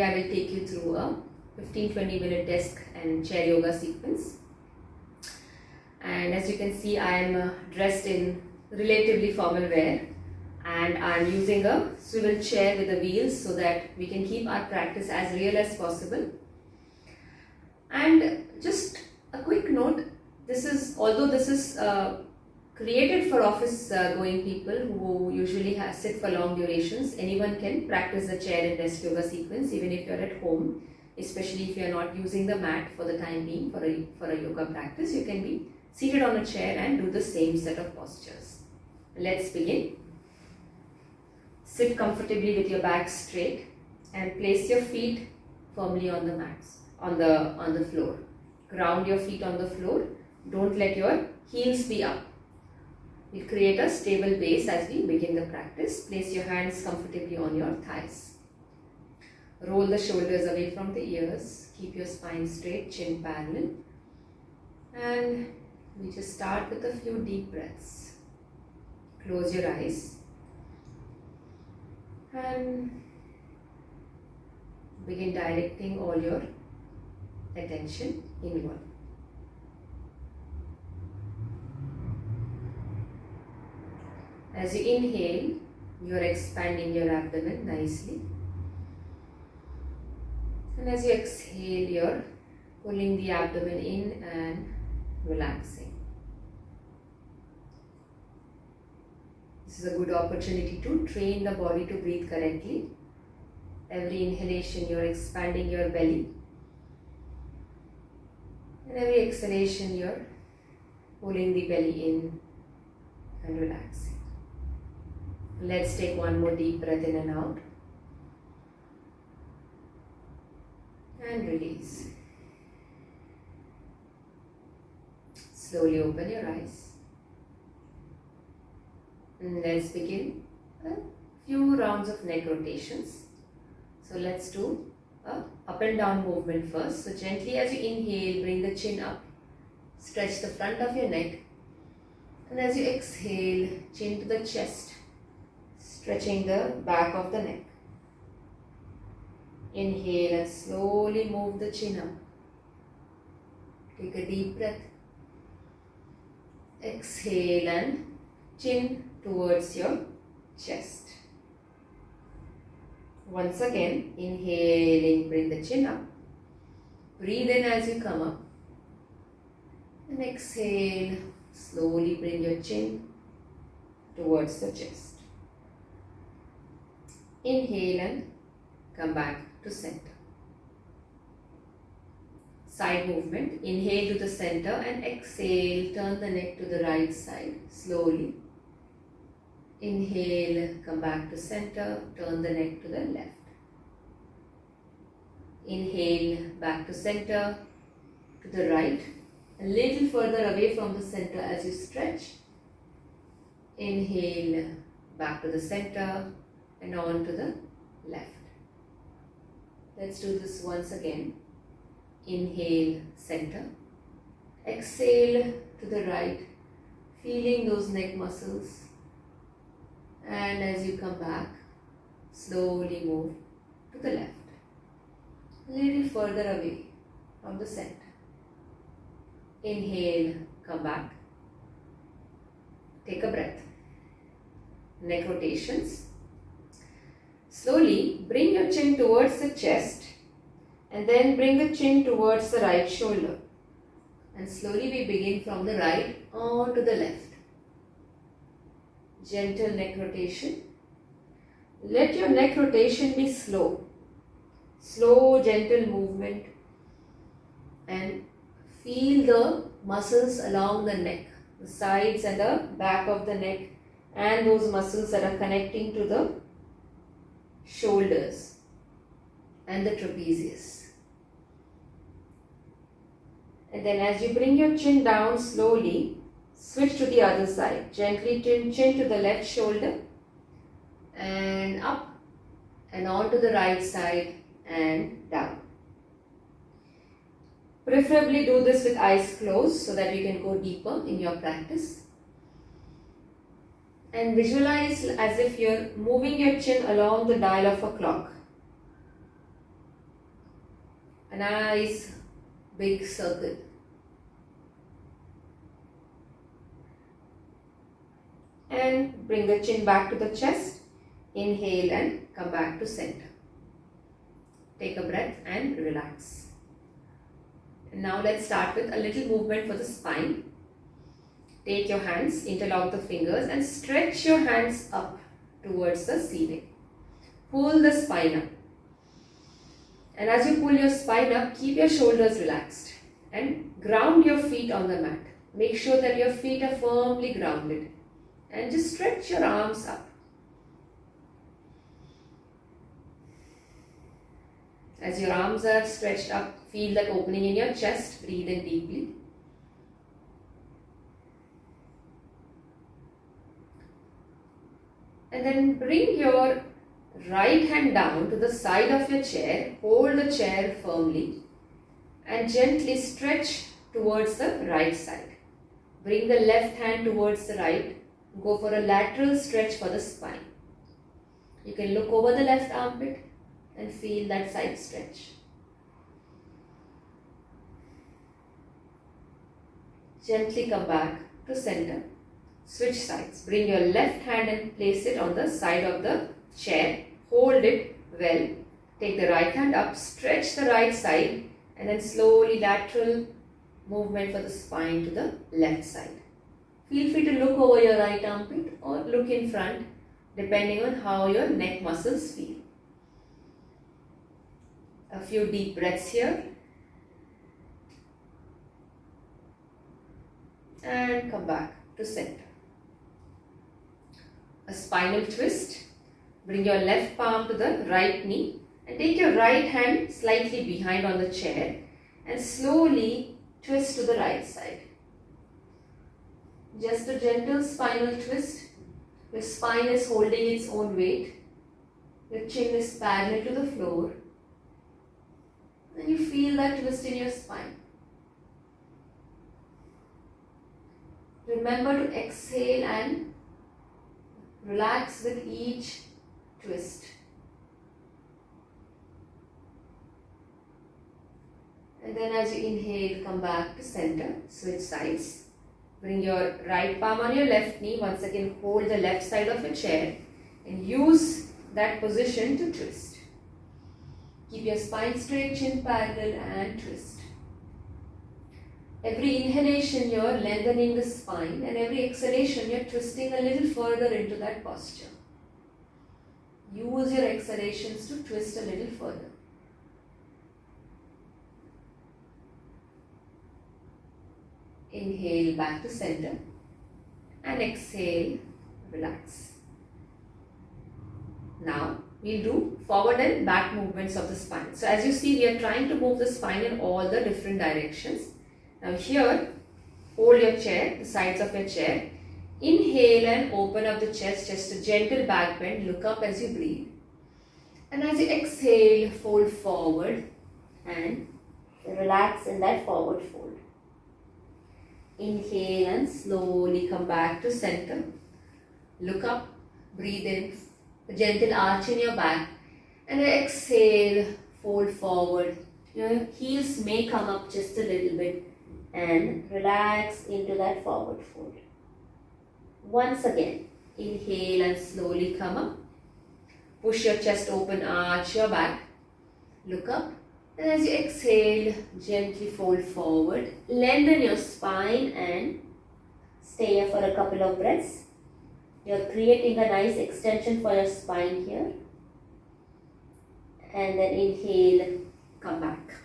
I will take you through a 15-20 minute desk and chair yoga sequence. And as you can see, I am dressed in relatively formal wear, and I am using a swivel chair with the wheels so that we can keep our practice as real as possible. And just a quick note, although this is created for office going people who usually sit for long durations, anyone can practice the chair and desk yoga sequence even if you are at home, especially if you are not using the mat for the time being for a yoga practice. You can be seated on a chair and do the same set of postures. Let's begin. Sit comfortably with your back straight and place your feet firmly on the mats, on the floor. Ground your feet on the floor. Don't let your heels be up. We'll create a stable base as we begin the practice. Place your hands comfortably on your thighs. Roll the shoulders away from the ears. Keep your spine straight, chin parallel. And we just start with a few deep breaths. Close your eyes. And begin directing all your attention inward. As you inhale, you are expanding your abdomen nicely. And as you exhale, you are pulling the abdomen in and relaxing. This is a good opportunity to train the body to breathe correctly. Every inhalation, you are expanding your belly. And every exhalation, you are pulling the belly in and relaxing. Let's take one more deep breath in and out. And release. Slowly open your eyes. And let's begin a few rounds of neck rotations. So let's do a up and down movement first. So gently as you inhale, bring the chin up. Stretch the front of your neck. And as you exhale, chin to the chest. Stretching the back of the neck. Inhale and slowly move the chin up. Take a deep breath. Exhale and chin towards your chest. Once again, inhaling, bring the chin up. Breathe in as you come up. And exhale, slowly bring your chin towards the chest. Inhale and come back to center. Side movement. Inhale to the center and exhale. Turn the neck to the right side slowly. Inhale, come back to center. Turn the neck to the left. Inhale, back to center, to the right. A little further away from the center as you stretch. Inhale, back to the center. And on to the left. Let's do this once again. Inhale, center. Exhale to the right, feeling those neck muscles. And as you come back, slowly move to the left. A little further away from the center. Inhale, come back. Take a breath. Neck rotations. Slowly bring your chin towards the chest and then bring the chin towards the right shoulder. And slowly we begin from the right on to the left. Gentle neck rotation. Let your neck rotation be slow. Slow, gentle movement. And feel the muscles along the neck, the sides and the back of the neck, and those muscles that are connecting to the shoulders and the trapezius. And then as you bring your chin down slowly, switch to the other side. Gently chin to the left shoulder and up and on to the right side and down. Preferably do this with eyes closed so that you can go deeper in your practice. And visualize as if you're moving your chin along the dial of a clock. a nice big circle. And bring the chin back to the chest. Inhale and come back to center. Take a breath and relax. And now let's start with a little movement for the spine. Take your hands, interlock the fingers and stretch your hands up towards the ceiling. Pull the spine up. And as you pull your spine up, keep your shoulders relaxed and ground your feet on the mat. Make sure that your feet are firmly grounded and just stretch your arms up. As your arms are stretched up, feel that opening in your chest. Breathe in deeply. And then bring your right hand down to the side of your chair. Hold the chair firmly and gently stretch towards the right side. Bring the left hand towards the right. Go for a lateral stretch for the spine. You can look over the left armpit and feel that side stretch. Gently come back to center. Switch sides. Bring your left hand and place it on the side of the chair. Hold it well. Take the right hand up, stretch the right side and then slowly lateral movement for the spine to the left side. Feel free to look over your right armpit or look in front depending on how your neck muscles feel. A few deep breaths here. And come back to center. A spinal twist. Bring your left palm to the right knee and take your right hand slightly behind on the chair and slowly twist to the right side. Just a gentle spinal twist. Your spine is holding its own weight. Your chin is parallel to the floor. And you feel that twist in your spine. Remember to exhale and relax with each twist. And then as you inhale, come back to center, switch sides. Bring your right palm on your left knee. Once again, hold the left side of your chair and use that position to twist. Keep your spine straight, chin parallel and twist. Every inhalation you're lengthening the spine and every exhalation you're twisting a little further into that posture. Use your exhalations to twist a little further. Inhale back to center and exhale, relax. Now we'll do forward and back movements of the spine. So as you see, we are trying to move the spine in all the different directions. Now here, hold your chair, the sides of your chair. Inhale and open up the chest, just a gentle back bend. Look up as you breathe. And as you exhale, fold forward and relax in that forward fold. Inhale and slowly come back to center. Look up, breathe in, a gentle arch in your back. And exhale, fold forward. Your heels may come up just a little bit and relax into that forward fold. Once again, inhale and slowly come up. Push your chest open, arch your back. Look up. And as you exhale, gently fold forward. Lengthen your spine and stay here for a couple of breaths. You're creating a nice extension for your spine here. And then inhale, come back.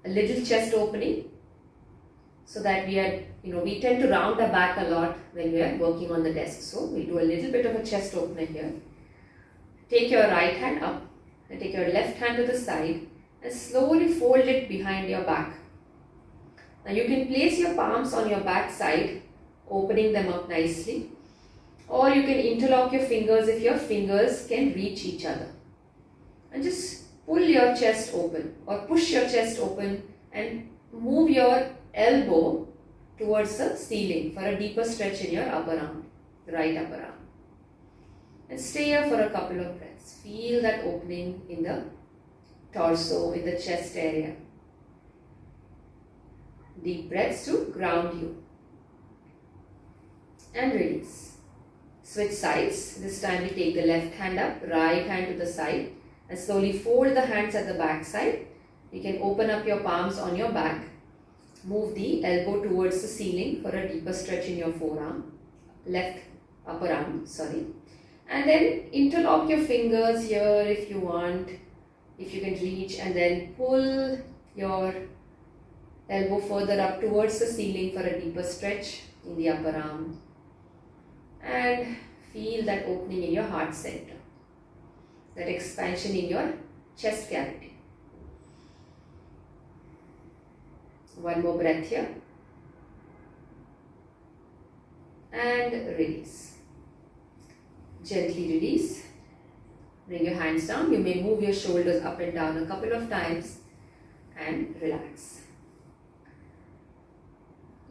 A little chest opening so that we tend to round our back a lot when we are working on the desk. So we'll do a little bit of a chest opener here. Take your right hand up and take your left hand to the side and slowly fold it behind your back. Now you can place your palms on your back side, opening them up nicely, or you can interlock your fingers if your fingers can reach each other. And just pull your chest open or push your chest open and move your elbow towards the ceiling for a deeper stretch in your upper arm, the right upper arm. And stay here for a couple of breaths. Feel that opening in the torso, in the chest area. Deep breaths to ground you. And release. Switch sides. This time we take the left hand up, right hand to the side, and slowly fold the hands at the back side. You can open up your palms on your back. Move the elbow towards the ceiling for a deeper stretch in your forearm. Left upper arm, sorry. And then interlock your fingers here if you want, if you can reach, and then pull your elbow further up towards the ceiling for a deeper stretch in the upper arm. And feel that opening in your heart center, that expansion in your chest cavity. One more breath here. And release. Gently release. Bring your hands down. You may move your shoulders up and down a couple of times and relax.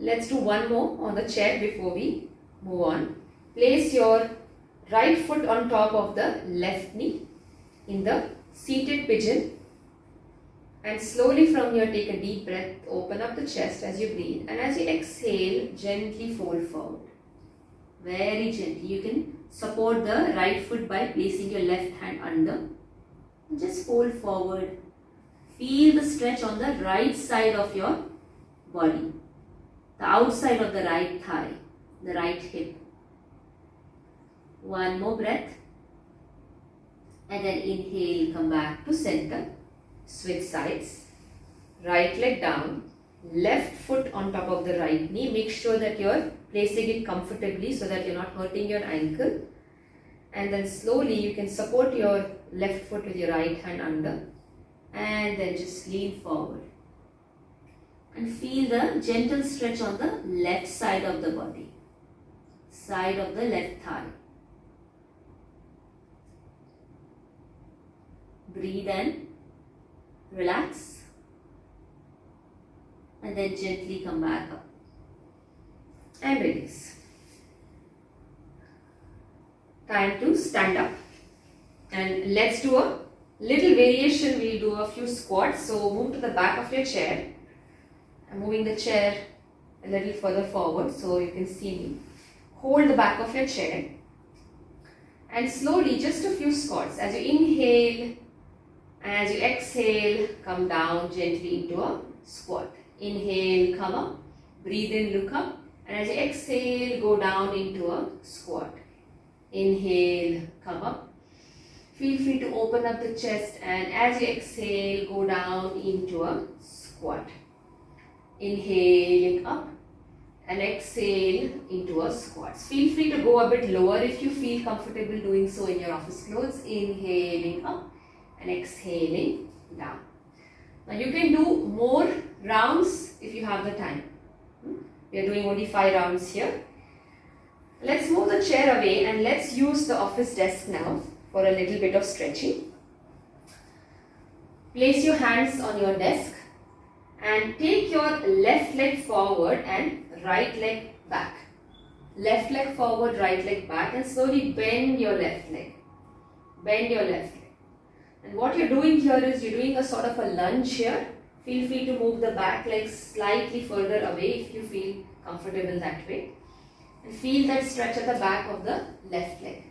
Let's do one more on the chair before we move on. Place your right foot on top of the left knee in the seated pigeon, and slowly from here take a deep breath, open up the chest as you breathe, and as you exhale, gently fold forward. Very gently. You can support the right foot by placing your left hand under and just fold forward. Feel the stretch on the right side of your body, the outside of the right thigh, the right hip. One more breath, and then inhale, come back to center. Switch sides. Right leg down, left foot on top of the right knee. Make sure that you're placing it comfortably so that you're not hurting your ankle. And then slowly you can support your left foot with your right hand under, and then just lean forward. And feel the gentle stretch on the left side of the body, side of the left thigh. Breathe and relax, and then gently come back up and release. Time to stand up, and let's do a little variation. We'll do a few squats. So move to the back of your chair. I'm moving the chair a little further forward so you can see me. Hold the back of your chair and slowly just a few squats. As you inhale, as you exhale, come down gently into a squat. Inhale, come up. Breathe in, look up. And as you exhale, go down into a squat. Inhale, come up. Feel free to open up the chest, and as you exhale, go down into a squat. Inhaling up and exhale into a squat. Feel free to go a bit lower if you feel comfortable doing so in your office clothes. Inhaling up and exhaling down. Now you can do more rounds if you have the time. We are doing only 5 rounds here. Let's move the chair away and let's use the office desk now for a little bit of stretching. Place your hands on your desk and take your left leg forward and right leg back. Left leg forward, right leg back, and slowly bend your left leg. Bend your left leg. And what you're doing here is you're doing a sort of a lunge here. Feel free to move the back leg slightly further away if you feel comfortable that way. And feel that stretch at the back of the left leg.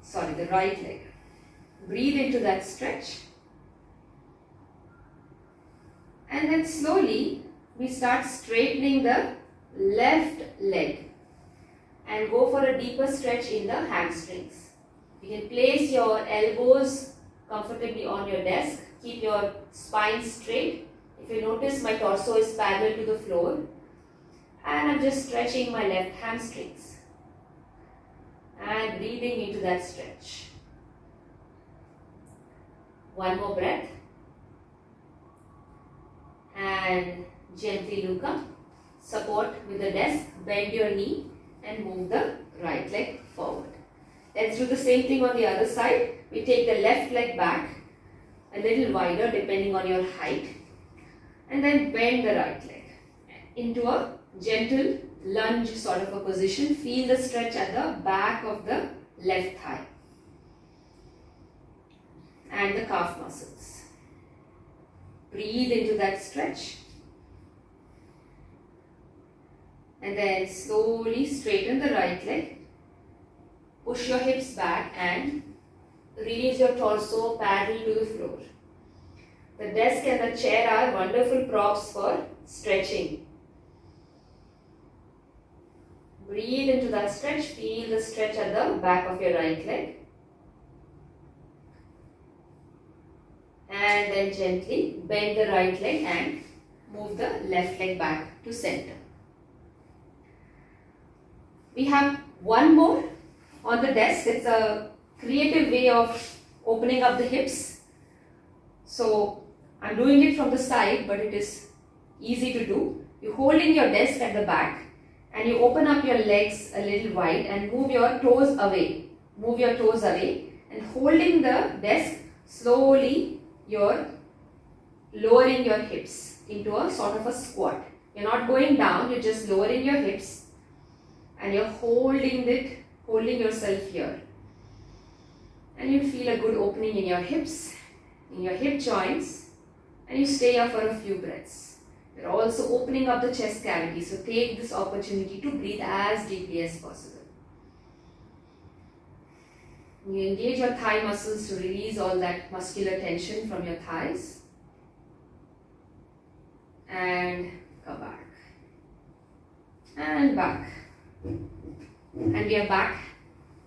Sorry, the right leg. Breathe into that stretch. And then slowly we start straightening the left leg and go for a deeper stretch in the hamstrings. You can place your elbows comfortably on your desk. Keep your spine straight. If you notice, my torso is parallel to the floor. And I'm just stretching my left hamstrings. And breathing into that stretch. One more breath. And gently look up. Support with the desk. Bend your knee and move the right leg forward. Let's do the same thing on the other side. We take the left leg back a little wider depending on your height, and then bend the right leg into a gentle lunge sort of a position. Feel the stretch at the back of the left thigh and the calf muscles. Breathe into that stretch and then slowly straighten the right leg. Push your hips back and release your torso parallel to the floor. The desk and the chair are wonderful props for stretching. Breathe into that stretch. Feel the stretch at the back of your right leg. And then gently bend the right leg and move the left leg back to center. We have one more on the desk. It's a creative way of opening up the hips. So I'm doing it from the side, but it is easy to do. You hold in your desk at the back and you open up your legs a little wide and move your toes away. Move your toes away and holding the desk, slowly you're lowering your hips into a sort of a squat. You're not going down, you're just lowering your hips and you're holding yourself here. And you'll feel a good opening in your hips, in your hip joints, and you stay here for a few breaths. You're also opening up the chest cavity, so take this opportunity to breathe as deeply as possible. You engage your thigh muscles to release all that muscular tension from your thighs. And come back. And back. And we are back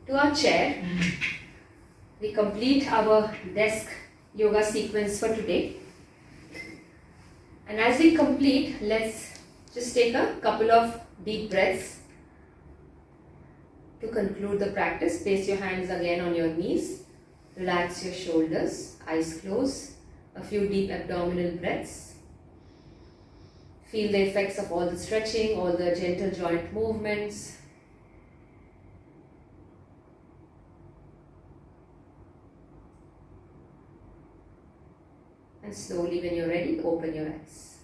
to our chair. We complete our desk yoga sequence for today. And as we complete, let's just take a couple of deep breaths to conclude the practice. Place your hands again on your knees. Relax your shoulders, eyes closed. A few deep abdominal breaths. Feel the effects of all the stretching, all the gentle joint movements. And slowly, when you're ready, open your eyes.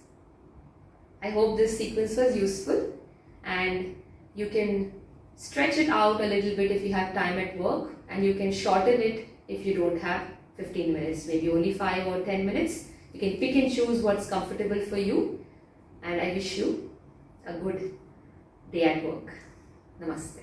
I hope this sequence was useful and you can stretch it out a little bit if you have time at work, and you can shorten it if you don't have 15 minutes, maybe only 5 or 10 minutes. You can pick and choose what's comfortable for you, and I wish you a good day at work. Namaste.